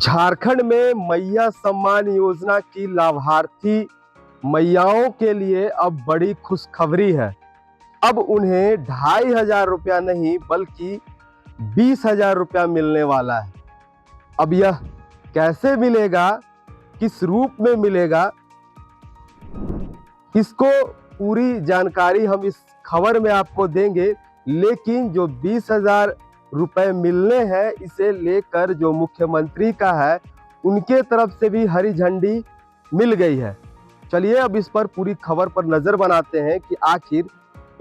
झारखंड में मैया सम्मान योजना की लाभार्थी मैयाओं के लिए अब बड़ी खुशखबरी है। अब उन्हें 2,500 रुपया नहीं बल्कि 20,000 रुपया मिलने वाला है। अब यह कैसे मिलेगा, किस रूप में मिलेगा, इसको पूरी जानकारी हम इस खबर में आपको देंगे। लेकिन जो 20,000 रुपए मिलने हैं, इसे लेकर जो मुख्यमंत्री का है, उनके तरफ से भी हरी झंडी मिल गई है। चलिए अब इस पर पूरी खबर पर नजर बनाते हैं कि आखिर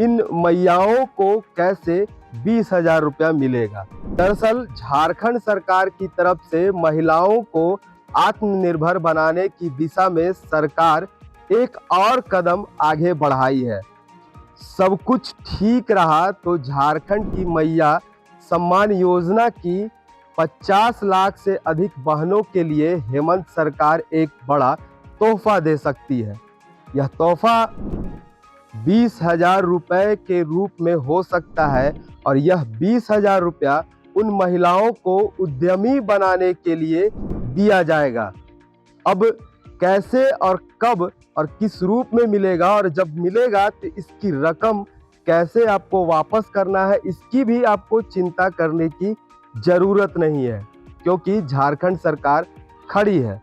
इन मैयाओं को कैसे 20,000 रुपया मिलेगा। दरअसल झारखंड सरकार की तरफ से महिलाओं को आत्मनिर्भर बनाने की दिशा में सरकार एक और कदम आगे बढ़ाई है। सब कुछ ठीक रहा तो झारखंड की मैया सम्मान योजना की 50 लाख से अधिक बहनों के लिए हेमंत सरकार एक बड़ा तोहफा दे सकती है। यह तोहफा 20,000 रुपए के रूप में हो सकता है और यह 20,000 रुपया उन महिलाओं को उद्यमी बनाने के लिए दिया जाएगा। अब कैसे और कब और किस रूप में मिलेगा और जब मिलेगा तो इसकी रकम कैसे आपको वापस करना है, इसकी भी आपको चिंता करने की जरूरत नहीं है, क्योंकि झारखंड सरकार खड़ी है।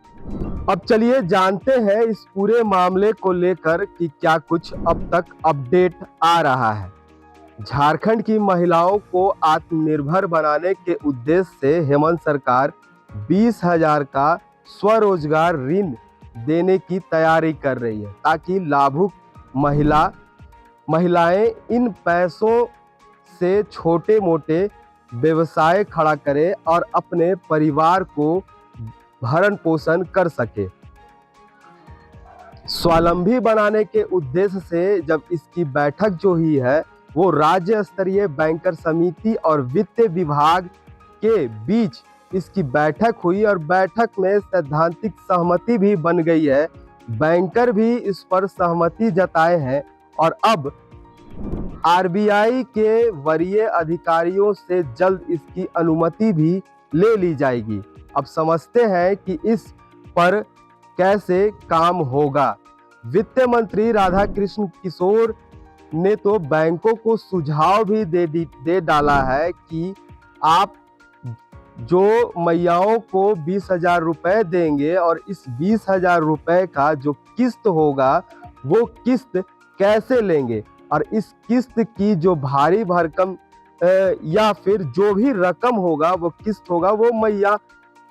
अब चलिए जानते हैं इस पूरे मामले को लेकर कि क्या कुछ अब तक अपडेट आ रहा है। झारखंड की महिलाओं को आत्मनिर्भर बनाने के उद्देश्य से हेमंत सरकार 20,000 का स्वरोजगार ऋण देने की तैयारी कर रही है, ताकि लाभुक महिलाएं इन पैसों से छोटे मोटे व्यवसाय खड़ा करें और अपने परिवार को भरण पोषण कर सके। स्वावलंबी बनाने के उद्देश्य से जब इसकी बैठक जो हुई है, वो राज्य स्तरीय बैंकर समिति और वित्त विभाग के बीच इसकी बैठक हुई और बैठक में सैद्धांतिक सहमति भी बन गई है। बैंकर भी इस पर सहमति जताए हैं और अब आरबीआई के वरीय अधिकारियों से जल्द इसकी अनुमति भी ले ली जाएगी। अब समझते हैं कि इस पर कैसे काम होगा। वित्त मंत्री राधाकृष्ण किशोर ने तो बैंकों को सुझाव भी दे डाला है कि आप जो मैयाओं को 20,000 रुपए देंगे और इस 20,000 रुपए का जो किस्त होगा, वो किस्त कैसे लेंगे और इस किस्त की जो भारी भरकम या फिर जो भी रकम होगा, वो किस्त होगा, वो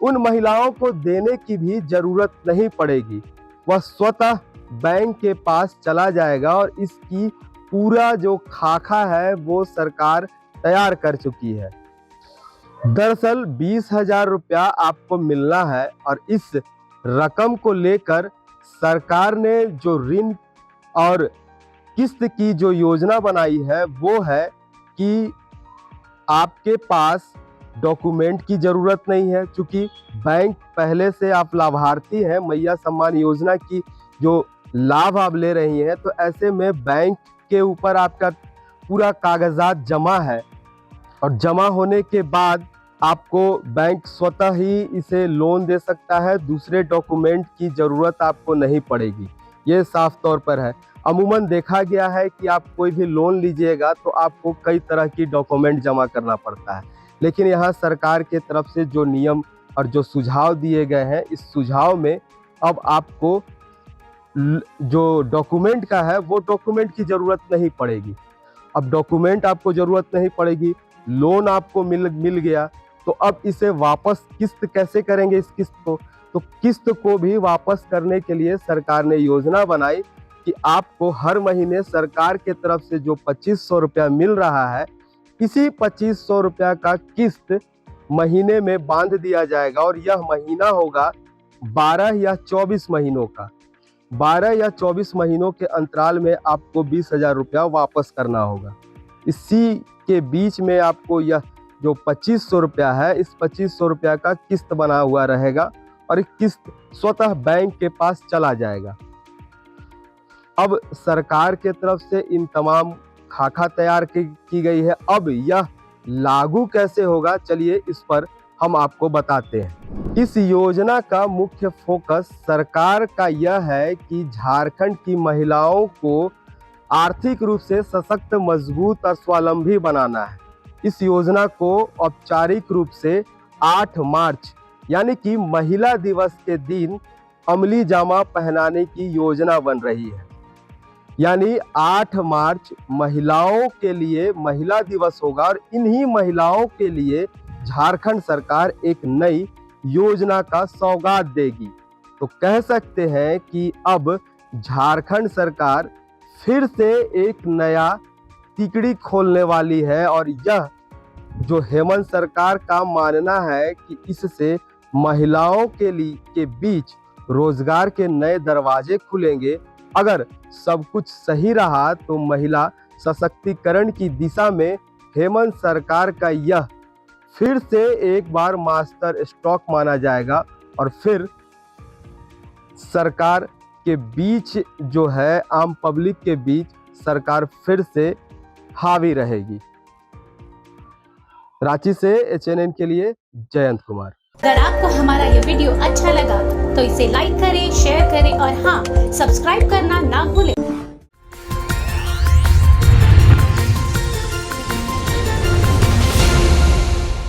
उन महिलाओं को देने की भी जरूरत नहीं पड़ेगी। वह स्वतः बैंक के पास चला जाएगा और इसकी पूरा जो खाका है वो सरकार तैयार कर चुकी है। दरअसल 20,000 रुपया आपको मिलना है और इस रकम को लेकर सरकार ने जो ऋण और किस्त की जो योजना बनाई है, वो है कि आपके पास डॉक्यूमेंट की जरूरत नहीं है, क्योंकि बैंक पहले से आप लाभार्थी हैं मैया सम्मान योजना की जो लाभ आप ले रही हैं, तो ऐसे में बैंक के ऊपर आपका पूरा कागजात जमा है और जमा होने के बाद आपको बैंक स्वतः ही इसे लोन दे सकता है। दूसरे डॉक्यूमेंट की जरूरत आपको नहीं पड़ेगी, ये साफ तौर पर है। अमूमन देखा गया है कि आप कोई भी लोन लीजिएगा तो आपको कई तरह की डॉक्यूमेंट जमा करना पड़ता है, लेकिन यहाँ सरकार के तरफ से जो नियम और जो सुझाव दिए गए हैं, इस सुझाव में अब आपको जो डॉक्यूमेंट का है वो डॉक्यूमेंट की जरूरत नहीं पड़ेगी। अब डॉक्यूमेंट आपको जरूरत नहीं पड़ेगी, लोन आपको मिल गया, तो अब इसे वापस किस्त कैसे करेंगे इस किस्त को? तो किस्त को भी वापस करने के लिए सरकार ने योजना बनाई कि आपको हर महीने सरकार के तरफ से जो 2,500 रुपया मिल रहा है, इसी 2,500 रुपया का किस्त महीने में बांध दिया जाएगा और यह महीना होगा 12 या 24 महीनों का। 12 या 24 महीनों के अंतराल में आपको 20,000 रुपया वापस करना होगा। इसी के बीच में आपको यह जो 2,500 रुपया है, इस 2,500 रुपया का किस्त बना हुआ रहेगा और एक किस्त स्वतः बैंक के पास चला जाएगा। अब सरकार के तरफ से इन तमाम खाका तैयार की गई है। अब यह लागू कैसे होगा, चलिए इस पर हम आपको बताते हैं। इस योजना का मुख्य फोकस सरकार का यह है कि झारखंड की महिलाओं को आर्थिक रूप से सशक्त, मजबूत और स्वावलंबी बनाना है। इस योजना को औपचारिक रूप से 8 मार्च यानी कि महिला दिवस के दिन अमली जामा पहनाने की योजना बन रही है। यानी 8 मार्च महिलाओं के लिए महिला दिवस होगा और इन्हीं महिलाओं के लिए झारखंड सरकार एक नई योजना का सौगात देगी। तो कह सकते हैं कि अब झारखंड सरकार फिर से एक नया तिकड़ी खोलने वाली है और यह जो हेमंत सरकार का मानना है कि इससे महिलाओं के बीच रोजगार के नए दरवाजे खुलेंगे। अगर सब कुछ सही रहा तो महिला सशक्तिकरण की दिशा में हेमंत सरकार का यह फिर से एक बार मास्टर स्ट्रोक माना जाएगा और फिर सरकार के बीच जो है, आम पब्लिक के बीच सरकार फिर से हावी रहेगी। रांची से HNN के लिए जयंत कुमार। अगर आपको हमारा ये वीडियो अच्छा लगा तो इसे लाइक करें, शेयर करें और हाँ, सब्सक्राइब करना ना भूलें।